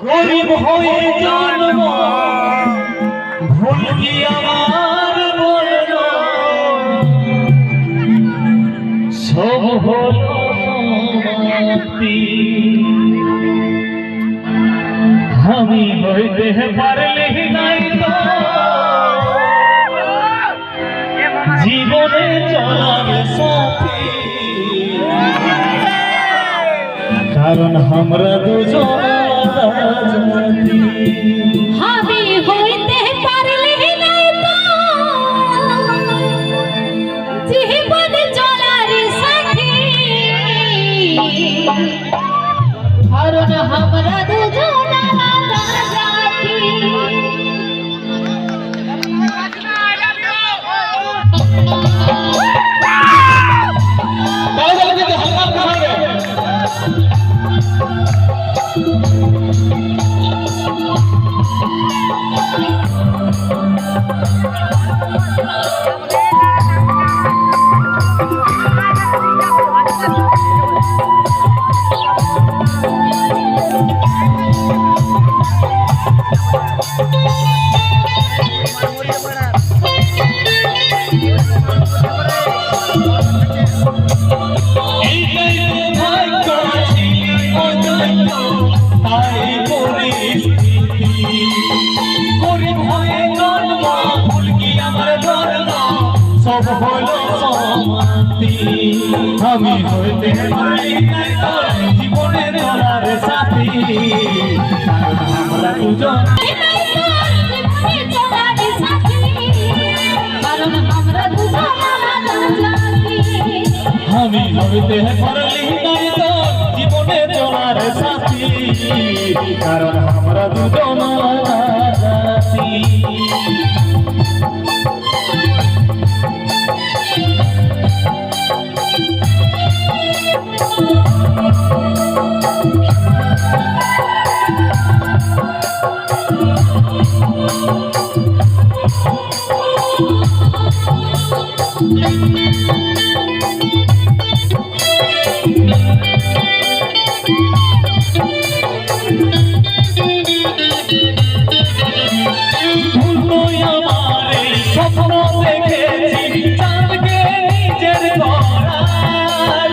গরিব হয়ে জন্ম ভুল কি আমার বলল সব হলো সমাপ্তি আমি হইতে পারলে নাই তো জীবনে চলার সাথী কারণ আমরা দুজন আমি হইতে পারলে নাই তো জীবন চলার সাথী কারণ আমরা দুজন আলাদা জাতি সব হলো সমাপ্তি আমি হইতে পারি নাই তো জীবনের চলার সাথী কারণ আমরা দুজন আমি হইতে পারলি নাই তো জীবনের চলার সাথী কারণ আমরা দুজন জাতি স্বপ্ন দেখেছি চাঁদকে নিজের গড়ার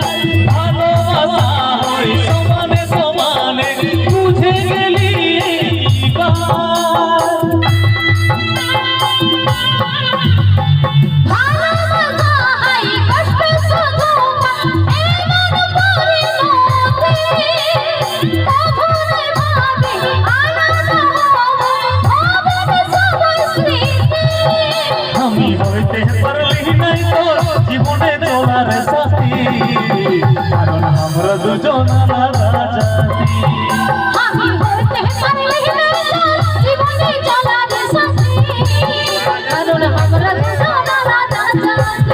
ভালোবাসা হয় সমানে সমানে বুঝে গেলি আমি হইতে পারলি নাই তো জীবনে চলার সাথী কারণ আমরা দুজন আলাদা জাতি আমি হইতে পারলে নাই তো জীবনে চলার সাথী কারণ আমরা দুজন আলাদা জাতি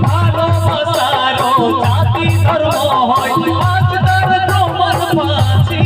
ভালোবাসারও জাতি ধর্ম হয় আজ তার প্রমাণ পাচ্ছি